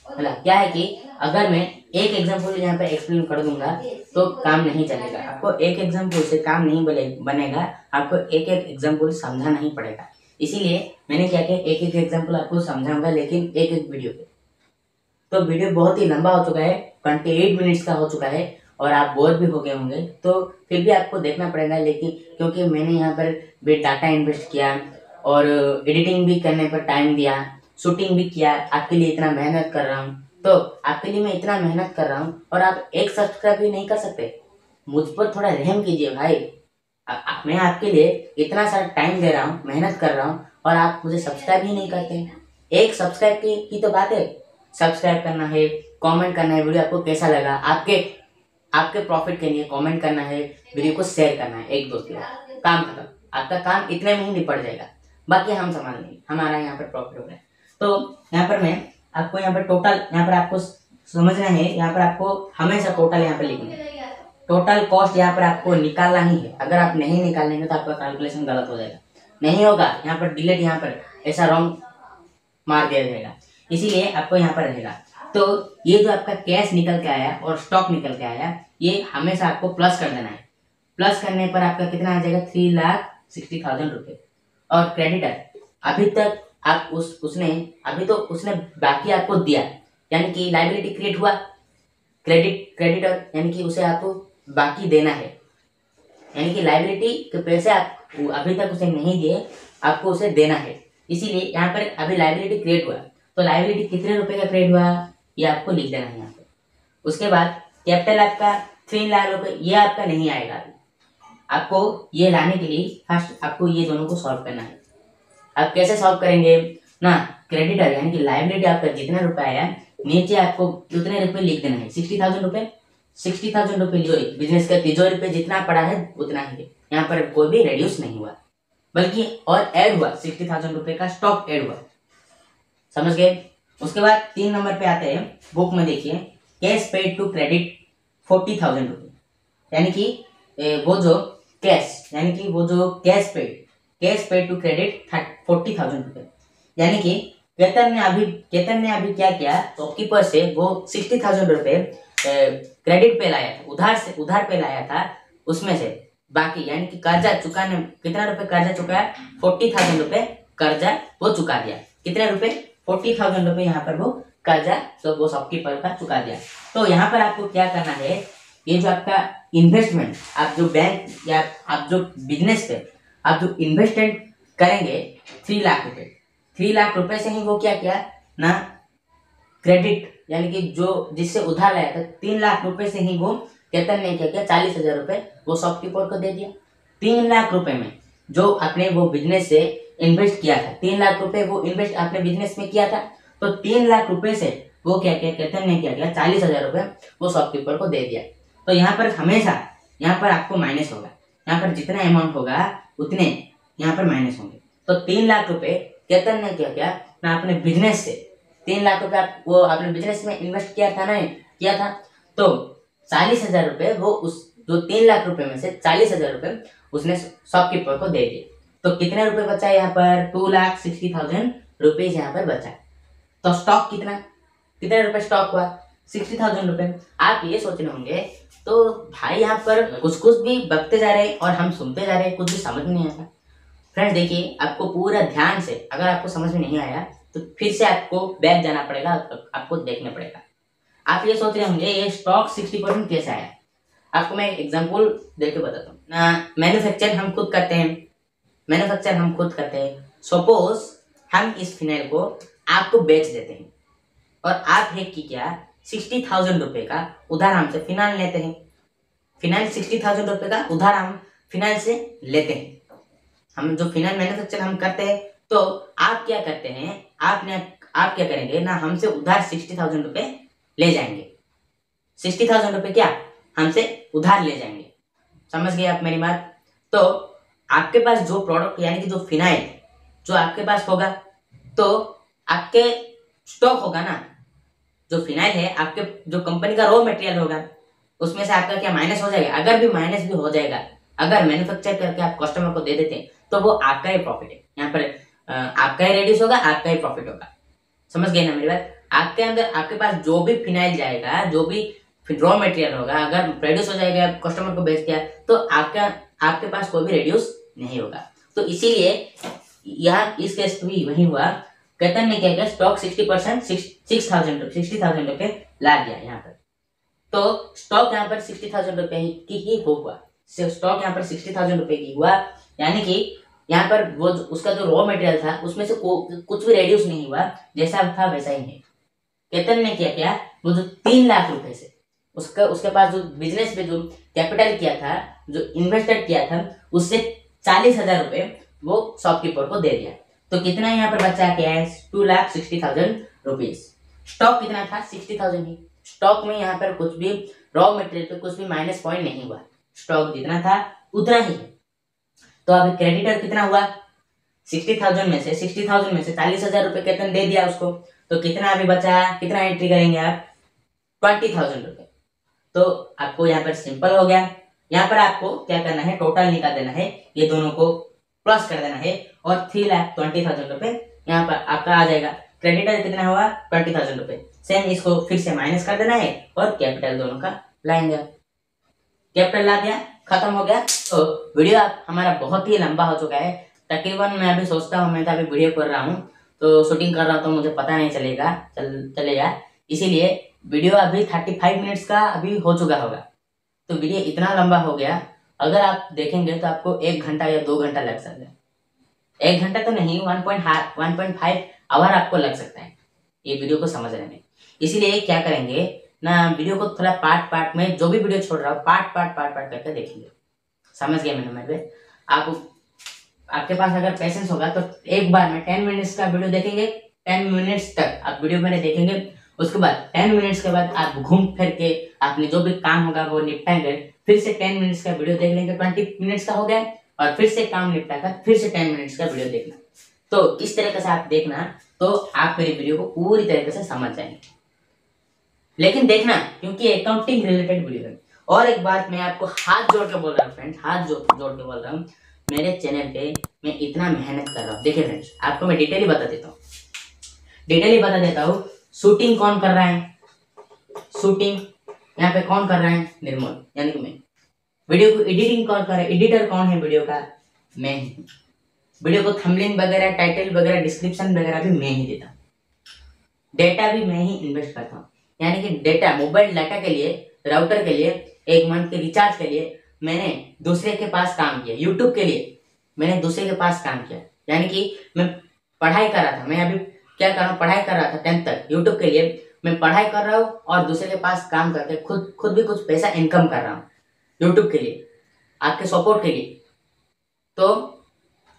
Speaker 1: है ना, क्या है कि अगर मैं एक एग्जाम्पल यहाँ पे एक्सप्लेन कर दूंगा तो काम नहीं चलेगा, आपको एक एग्जाम्पल से काम नहीं बनेगा, आपको एक एक एग्जाम्पल समझाना ही पड़ेगा। इसीलिए मैंने क्या किया, एक एक एग्जाम्पल आपको समझाऊंगा, लेकिन एक एक वीडियो पे। तो वीडियो बहुत ही लंबा हो चुका है, 28 मिनट्स का हो चुका है और आप बोर भी हो गए होंगे, तो फिर भी आपको देखना पड़ेगा। लेकिन क्योंकि मैंने यहाँ पर भी डाटा इन्वेस्ट किया और एडिटिंग भी करने पर टाइम दिया, शूटिंग भी किया, आपके लिए इतना मेहनत कर रहा हूँ, तो आपके लिए मैं इतना मेहनत कर रहा हूँ और आप एक सब्सक्राइब भी नहीं कर सकते, मुझ पर थोड़ा रहम कीजिए भाई। मैं आपके लिए इतना सारा टाइम दे रहा हूँ, मेहनत कर रहा हूँ और आप मुझे सब्सक्राइब ही नहीं करते। एक सब्सक्राइब की तो बात है, सब्सक्राइब करना है, कमेंट करना है, वीडियो आपको कैसा लगा, आपके प्रॉफिट के लिए कमेंट करना है, वीडियो को शेयर करना है एक दोस्त के साथ, काम खत्म। आपका काम इतने में ही निपट जाएगा, बाकी हम संभाल लेंगे, हमारा यहाँ पर प्रॉफिट हो गया। तो यहाँ पर मैं आपको यहाँ पर टोटल, यहाँ पर आपको समझना है, यहाँ पर आपको हमेशा टोटल यहाँ पर लिखना है, टोटल कॉस्ट यहाँ पर आपको निकालना ही है। अगर आप नहीं निकालेंगे तो आपका कैलकुलेशन गलत हो जाएगा, नहीं होगा, यहाँ पर डिलीट, यहाँ पर ऐसा रॉन्ग मार दिया जाएगा, इसीलिए आपको यहाँ पर रहेगा। तो ये जो आपका कैश निकल के आया और स्टॉक निकल के आया, ये हमेशा आपको प्लस कर देना है। प्लस करने पर आपका कितना आ जाएगा, 3,60,000 रुपये। और क्रेडिटर, अभी तक आप उसने अभी तो उसने बाकी आपको दिया, यानी कि लाइबिलिटी क्रिएट हुआ, क्रेडिटर यानी कि उसे आपको बाकी देना है, यानी कि लाइबिलिटी के पैसे आप अभी तक उसे नहीं दिए, आपको उसे देना है। इसीलिए यहाँ पर अभी लाइबिलिटी क्रिएट हुआ, तो लाइबिलिटी कितने रुपए का क्रिएट हुआ ये आपको लिख देना है यहाँ पे। उसके बाद कैपिटल आपका 3 लाख रुपए, ये आपका नहीं आएगा अभी। आपको ये लाने के लिए फर्स्ट आपको ये दोनों को सॉल्व करना है। आप कैसे सॉल्व करेंगे ना, क्रेडिटर यानी कि लाइबिलिटी आपका जितना रुपए आया, नीचे आपको उतने रुपए लिख देना है, 60,000 रुपए। 60,000 रुपए जो बिजनेस का तिजोरी पे जितना पड़ा है उतना ही है, यहाँ पर कोई भी रिड्यूस नहीं हुआ, बल्कि और ऐड हुआ, 60,000 रुपए का स्टॉक ऐड हुआ। समझ गए। उसके बाद 3 नंबर पे आते हैं, बुक में देखिए, कैश पेड टू क्रेडिट 40,000 रुपए, यानी कि वो जो कैश, यानी कि वो जो कैश पेड टू क्रेडिट 40,000 रुपए, यानी कि केतन ने अभी क्या किया, शॉपकीपर से वो 60,000 रुपए क्रेडिट पे लाया था, उधार पे लाया था, उसमें से बाकी यानी कि कर्जा चुकाने, कितना रुपए कर्जा चुकाया, 40,000 रुपए कर्जा वो चुका दिया। कितने रुपए, 40,000 रुपए यहाँ पर वो कर्जा तो वो शॉपकीपर का चुका दिया। तो यहाँ पर आपको क्या करना है, ये जो आपका इन्वेस्टमेंट, आप जो बैंक या आप जो बिजनेस पे आप जो इन्वेस्टमेंट करेंगे 3 लाख रुपए, 3 लाख रुपए से ही वो क्या किया ना, क्रेडिट यानी कि जो जिससे उधार लाया था 3 लाख रुपए से ही वो केतन ने क्या किया, 40,000 रुपए वो शॉपकीपर को दे दिया। 3 लाख रुपए में जो आपने वो बिजनेस से इन्वेस्ट किया था, 3 लाख रुपए वो इन्वेस्ट आपने बिजनेस में किया था, तो 3 लाख रुपए से वो क्या किया, केतन ने क्या किया, 40,000 रुपए वो शॉपकीपर को दे दिया। तो यहाँ पर हमेशा यहाँ पर आपको माइनस होगा, यहाँ पर जितना अमाउंट होगा उतने यहाँ पर माइनस होंगे। तो 3 लाख रुपए केतन ने क्या किया ना, अपने बिजनेस से 3 लाख रुपए वो अपने बिजनेस में इन्वेस्ट किया था ना, किया था, तो 40,000 रुपए वो उस जो 3 लाख रुपए में से 40,000 रुपए उसने शॉपकीपर को दे दिए। तो कितने रुपए बचा यहाँ पर, 2,60,000 रुपीज यहाँ पर बचा। तो स्टॉक कितने रुपए स्टॉक हुआ, 60,000 रुपए। आप ये सोच रहे होंगे तो भाई यहाँ पर कुछ भी बकते जा रहे हैं और हम सुनते जा रहे हैं, कुछ भी समझ में नहीं आता। फ्रेंड्स देखिए, आपको पूरा ध्यान से, अगर आपको समझ में नहीं आया तो फिर से आपको बैक जाना पड़ेगा, आपको देखना पड़ेगा। आप ये सोच रहे होंगे ये स्टॉक 60% कैसे आया। आपको मैं एग्जांपल देके बताता हूँ। मैन्युफैक्चर हम खुद करते हैं, सपोज हम इस फिनाइल को आपको बेच देते हैं और आप है कि क्या 60,000 रुपए का उधार हमसे फिनाइल लेते हैं। फिनाइल 60,000 रुपए का उधार हम फिनाइल से लेते हैं। हम जो फिनाइल मैन्युफैक्चर हम करते हैं, तो आप क्या करते हैं, आप क्या करेंगे ना, हमसे उधार 60,000 रुपए ले जाएंगे। 60,000 रुपए क्या हमसे उधार ले जाएंगे। समझ गए आप मेरी बात। तो आपके पास जो प्रोडक्ट यानी कि जो फिनाइल जो आपके पास होगा, तो आपके स्टॉक होगा ना, जो फिनाइल है आपके जो कंपनी का रॉ मटेरियल होगा, उसमें से आपका क्या माइनस हो जाएगा। अगर भी माइनस भी हो जाएगा, अगर मैन्युफैक्चर करके आप कस्टमर को दे देते हैं, तो वो आपका ही प्रॉफिट है। यहाँ पर आपका ही रेड्यूस होगा, आपका ही प्रॉफिट होगा। समझ गए ना मेरी बात। आपके अंदर आपके पास जो भी फिनाइल जाएगा, जो भी रॉ मटेरियल होगा, अगर प्रोड्यूस हो जाएगा, कस्टमर को बेच दिया, तो आपके पास कोई भी रेड्यूस नहीं होगा। तो इसीलिए यहाँ इस केस भी वही हुआ, केतन ने क्या किया, स्टॉक 60% 60,000 रुपए ला दिया यहाँ पर। तो स्टॉक यहाँ पर 60,000 रुपए की ही हुआ, स्टॉक यहाँ पर 60,000 रुपए की हुआ, यानी कि यहाँ पर वो उसका जो रॉ मटेरियल था उसमें से कुछ भी रेड्यूस नहीं हुआ, जैसा था वैसा ही है। केतन ने क्या किया, वो जो 3 लाख रुपए से उसके पास जो बिजनेस पे जो कैपिटल किया था, जो इन्वेस्टेड किया था, उससे 40,000 रुपए वो शॉपकीपर को दे दिया। तो कितना यहाँ पर बचा क्या है, 2,60,000 रुपीज। स्टॉक कितना था, 60,000 ही। स्टॉक में यहाँ पर कुछ भी रॉ मटेरियल पे कुछ भी माइनस पॉइंट नहीं हुआ, स्टॉक जितना था उतना ही है। तो अभी क्रेडिटर कितना हुआ, 60,000 में से 40,000 रुपए केतन दे दिया उसको, तो कितना अभी बचा, कितना एंट्री करेंगे आप, 20,000 रुपए। तो आपको यहाँ पर सिंपल हो गया। यहाँ पर आपको क्या करना है, टोटल निकाल देना है, ये दोनों को प्लस कर देना है, और 3,20,000 रुपए यहाँ पर आपका आ जाएगा। क्रेडिटर कितना हुआ, 20,000 रुपए। सेम इसको फिर से माइनस कर देना है और कैपिटल दोनों का लाएंगे। कैपिटल ला दिया, खत्म हो गया। तो वीडियो हमारा बहुत ही लंबा हो चुका है, तकरीबन मैं अभी सोचता हूँ, मैं तो अभी वीडियो कर रहा हूँ तो शूटिंग कर रहा हूँ तो मुझे पता नहीं चलेगा। इसीलिए वीडियो अभी 35 मिनट्स का अभी हो चुका होगा। तो वीडियो इतना लंबा हो गया, अगर आप देखेंगे तो आपको 1 घंटा या 2 घंटा लग सकता है। 1 घंटा तो नहीं, 1.5 आवर आपको लग सकता है ये वीडियो को समझने में। इसीलिए क्या करेंगे ना, वीडियो को थोड़ा पार्ट में, जो भी वीडियो छोड़ रहा हूँ पार्ट करके देखेंगे। समझ गए मैंने मेरे? आपके पास अगर पेशेंस होगा तो एक बार में 10 मिनट्स का वीडियो देखेंगे। 10 मिनट्स तक आप वीडियो मैंने देखेंगे, उसके बाद 10 मिनट्स के बाद आप घूम फिर के आपने जो भी काम होगा वो निपटाएंगे। फिर से 10 मिनट्स का वीडियो देख लेंगे, 20 मिनट्स का हो गया, और फिर से काम निपटाकर फिर से 10 मिनट्स का वीडियो देखना। तो इस तरीके से आप देखना, तो आप मेरी वीडियो को पूरी तरीके से समझ जाएंगे। लेकिन देखना, क्योंकि अकाउंटिंग रिलेटेड वीडियो है। और एक बात मैं आपको हाथ जोड़ के बोल रहा हूँ फ्रेंड्स, हाथ जोड़ के बोल रहा हूँ, मेरे चैनल पे मैं इतना मेहनत कर रहा हूँ। देखिए फ्रेंड्स, आपको मैं डिटेल ही बता देता हूँ। शूटिंग कौन कर रहा है? शूटिंग यहाँ पे कौन कर रहा है? निर्मल, यानी कि मैं। वीडियो को एडिटिंग कौन कर रहा है? एडिटर कौन है वीडियो का? मैं ही। वीडियो को थंबनेल वगैरह, टाइटल वगैरह, डिस्क्रिप्शन वगैरह भी मैं ही देता हूँ। डेटा भी मैं ही इन्वेस्ट करता हूँ, यानी कि डेटा, मोबाइल डाटा के लिए, राउटर के लिए, एक मंथ के रिचार्ज के लिए मैंने दूसरे के पास काम किया। यूट्यूब के लिए मैंने दूसरे के पास काम किया, यानी कि मैं पढ़ाई कर रहा था। मैं अभी क्या कर रहा हूँ, पढ़ाई कर रहा था 10th तक। यूट्यूब के लिए मैं पढ़ाई कर रहा हूँ और दूसरे के पास काम करके खुद भी कुछ पैसा इनकम कर रहा हूँ यूट्यूब के लिए, आपके सपोर्ट के लिए। तो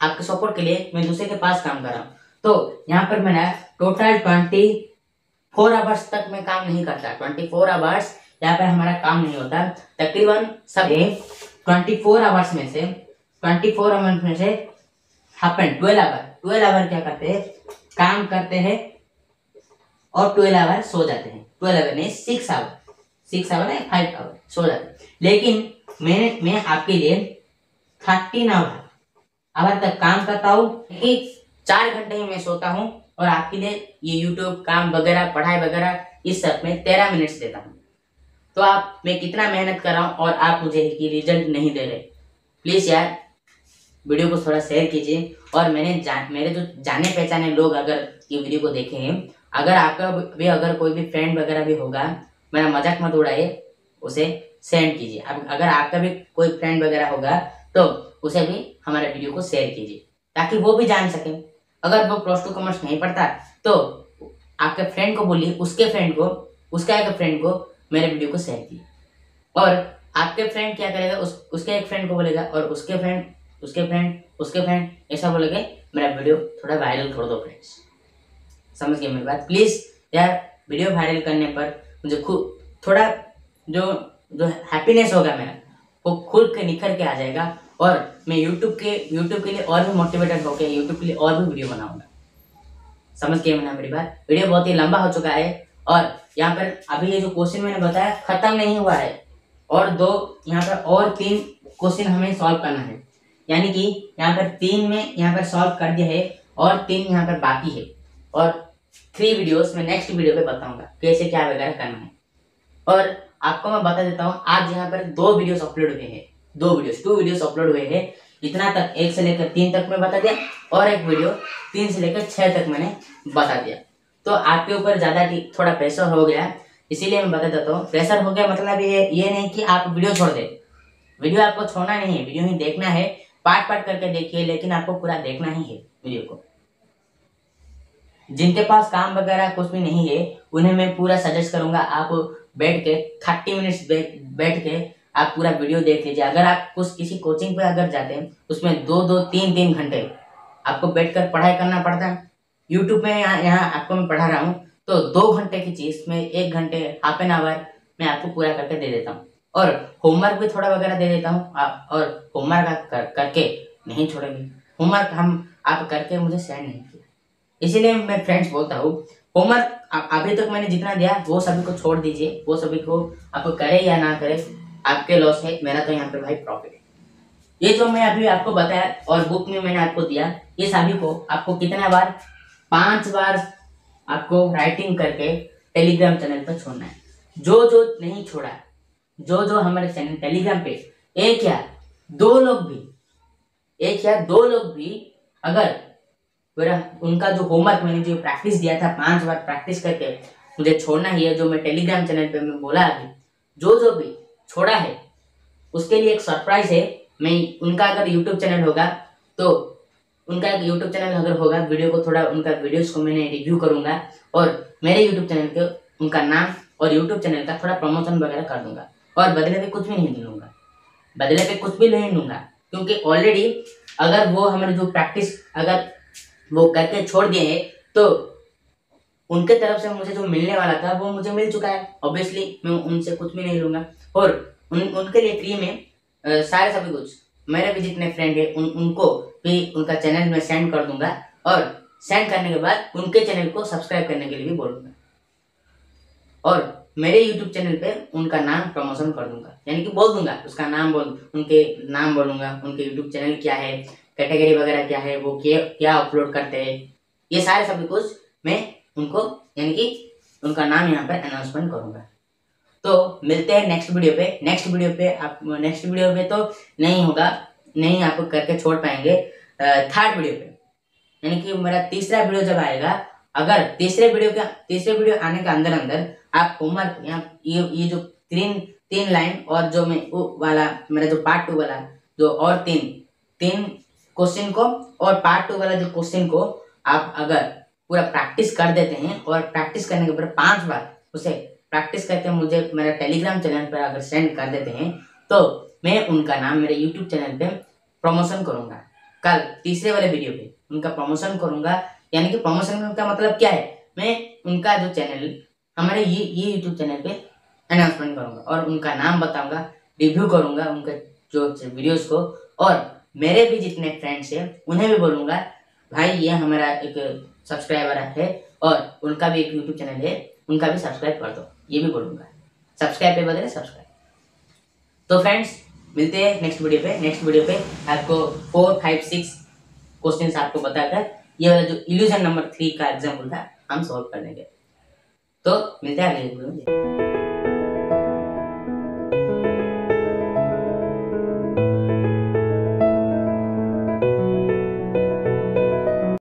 Speaker 1: आपके सपोर्ट के लिए मैं दूसरे के पास काम कर रहा हूँ। तो यहाँ पर मैंने टोटल 24 आवर्स तक मैं काम नहीं करता। 24 आवर्स यहाँ पर हमारा काम नहीं होता। तकरीबन सब 24 आवर्स में से 12 आवर क्या करते हैं, काम करते हैं, और 12 आवर सो जाते हैं। 12 आवर नहीं, 6 आवर नहीं, 5 आवर सो जाते हैं। लेकिन मैं आपके लिए 13 आवर तक काम करता हूँ। 4 घंटे ही मैं सोता हूँ, और आपके लिए ये यूट्यूब काम वगैरह, पढ़ाई वगैरह, इस सब में 13 मिनट्स देता हूँ। तो मैं कितना मेहनत कर रहा हूँ और आप मुझे रिजल्ट नहीं दे रहे। प्लीज यार, वीडियो को थोड़ा शेयर कीजिए। और मेरे जो जाने पहचाने लोग अगर ये वीडियो को देखेंगे, अगर आपका भी अगर कोई भी फ्रेंड वगैरह भी होगा, मेरा मजाक मत उड़ाइए, उसे सेंड कीजिए। अगर आपका भी कोई फ्रेंड वगैरह होगा तो उसे भी हमारे वीडियो को शेयर कीजिए, ताकि वो भी जान सके। अगर वो +2 कॉमर्स नहीं पढ़ता तो आपके फ्रेंड को बोलिए, उसका एक फ्रेंड को मेरे वीडियो को शेयर कीजिए। और आपके फ्रेंड क्या करेगा, उसके एक फ्रेंड को बोलेगा, और उसके फ्रेंड ऐसा बोलेगा, मेरा वीडियो थोड़ा वायरल कर दो फ्रेंड्स। समझ गए मेरी बात? प्लीज यार, वीडियो वायरल करने पर मुझे खुद थोड़ा जो हैप्पीनेस होगा मेरा, वो खुल के निखर के आ जाएगा, और मैं यूट्यूब के लिए और भी मोटिवेटेड होकर यूट्यूब के लिए और भी वीडियो बनाऊंगा। समझ गए मैंने मेरी बात? वीडियो बहुत ही लंबा हो चुका है, और यहाँ पर अभी ये जो क्वेश्चन मैंने बताया खत्म नहीं हुआ है, और यहाँ पर और 3 क्वेश्चन हमें सॉल्व करना है। यानी कि यहाँ पर 3 में यहाँ पर सॉल्व कर दिया है, और 3 यहाँ पर बाकी है, और 3 वीडियोस में नेक्स्ट वीडियो पे बताऊंगा कैसे क्या वगैरह करना है। और आपको मैं बता देता हूँ, आज यहाँ पर 2 वीडियोस अपलोड हुए हैं, 2 वीडियोस अपलोड हुए हैं। इतना तक 1 से लेकर 3 तक मैं बता दिया, और एक वीडियो 3 से लेकर 6 तक मैंने बता दिया। तो आपके ऊपर ज्यादा थोड़ा प्रेशर हो गया, इसीलिए मैं बता देता हूँ। प्रेशर हो गया मतलब ये नहीं कि आप वीडियो छोड़ दे। वीडियो आपको छोड़ना नहीं है, वीडियो ही देखना है। पार्ट करके देखिए, लेकिन आपको पूरा देखना ही है वीडियो को। जिनके पास काम वगैरह कुछ भी नहीं है, उन्हें मैं पूरा सजेस्ट करूंगा, आप बैठ के 30 मिनट्स बैठ के आप पूरा वीडियो देख लीजिए। अगर आप किसी कोचिंग पे अगर जाते हैं, उसमें 2-2, 3-3 घंटे आपको बैठकर पढ़ाई करना पड़ता है। यूट्यूब में यहाँ आपको मैं पढ़ा रहा हूँ, तो 2 घंटे की चीज में 1 घंटे, हाफ एन आवर मैं आपको पूरा करके दे देता हूँ। और होमवर्क भी थोड़ा वगैरह दे देता हूँ, और होमवर्क करके नहीं छोड़ेंगे। होमवर्क आप करके मुझे सेंड नहीं किया, इसीलिए मैं फ्रेंड्स बोलता हूँ, होमवर्क अभी तक मैंने जितना दिया वो सभी को छोड़ दीजिए। वो सभी को आपको करे या ना करे, आपके लॉस है, मेरा तो यहाँ पे भाई प्रॉफिट है। ये जो मैं अभी आपको बताया और बुक में मैंने आपको दिया, ये सभी को आपको कितना बार, 5 बार आपको राइटिंग करके टेलीग्राम चैनल पर छोड़ना है। जो नहीं छोड़ा, जो हमारे चैनल टेलीग्राम पे एक या दो लोग भी अगर पूरा उनका जो होमवर्क मैंने जो प्रैक्टिस दिया था 5 बार प्रैक्टिस करके मुझे छोड़ना ही है, जो मैं टेलीग्राम चैनल पे मैं बोला अभी, जो भी छोड़ा है उसके लिए एक सरप्राइज है। मैं उनका अगर यूट्यूब चैनल होगा तो उनका एक यूट्यूब चैनल अगर होगा, वीडियो को थोड़ा उनका वीडियोस को मैंने रिव्यू करूंगा और मेरे यूट्यूब चैनल के उनका नाम और यूट्यूब चैनल का थोड़ा प्रमोशन वगैरह कर दूंगा और बदले में कुछ भी नहीं लूंगा, बदले पे कुछ भी नहीं लूंगा, क्योंकि ऑलरेडी अगर वो हमारे जो प्रैक्टिस अगर वो करके छोड़ दिए हैं तो उनके तरफ से मुझे जो मिलने वाला था वो मुझे मिल चुका है। ऑब्वियसली मैं उनसे कुछ भी नहीं लूंगा और उनके लिए फ्री में सारे सभी कुछ मेरे भी जितने फ्रेंड है उनको भी उनका चैनल में सेंड कर दूंगा और सेंड करने के बाद उनके चैनल को सब्सक्राइब करने के लिए भी बोलूंगा और मेरे यूट्यूब चैनल पे उनका नाम प्रमोशन कर दूंगा, यानी कि बोल दूंगा उसका नाम उनके नाम बोलूंगा, उनके यूट्यूब चैनल क्या है, कैटेगरी वगैरह क्या है, वो क्या अपलोड करते हैं, ये सारे सभी कुछ मैं उनको यानी कि उनका नाम यहाँ पर अनाउंसमेंट करूंगा। तो मिलते हैं नेक्स्ट वीडियो पे। नेक्स्ट वीडियो पे तो नहीं होगा, नहीं आपको करके छोड़ पाएंगे, थर्ड वीडियो पे, यानी कि मेरा तीसरा वीडियो जब आएगा, अगर तीसरे वीडियो आने के अंदर आप होमवर्क ये जो तीन लाइन और जो मैं वो वाला मेरा जो पार्ट 2 वाला जो और तीन क्वेश्चन को और पार्ट 2 वाला जो क्वेश्चन को आप अगर पूरा प्रैक्टिस कर देते हैं और प्रैक्टिस करने के बाद 5 बार उसे प्रैक्टिस करके मुझे मेरा टेलीग्राम चैनल पर अगर सेंड कर देते हैं तो मैं उनका नाम मेरे यूट्यूब चैनल पे प्रमोशन करूंगा। कल तीसरे वाले वीडियो पे उनका प्रमोशन करूंगा, यानी कि प्रमोशन का मतलब क्या है, मैं उनका जो चैनल हमारे ये यूट्यूब चैनल पे अनाउंसमेंट करूंगा और उनका नाम बताऊंगा, रिव्यू करूंगा उनके जो वीडियोस को और मेरे भी जितने फ्रेंड्स हैं उन्हें भी बोलूंगा भाई ये हमारा एक सब्सक्राइबर है और उनका भी एक यूट्यूब चैनल है, उनका भी सब्सक्राइब कर दो, ये भी बोलूंगा, सब्सक्राइब पे बदले सब्सक्राइब। तो फ्रेंड्स मिलते हैं नेक्स्ट वीडियो पे आपको 4, 5, 6 क्वेश्चंस आपको बताकर ये वाला जो इल्यूजन नंबर 3 का एग्जाम्पल था हम सॉल्व कर लेंगे। तो मिलते हैं अगले वीडियो में।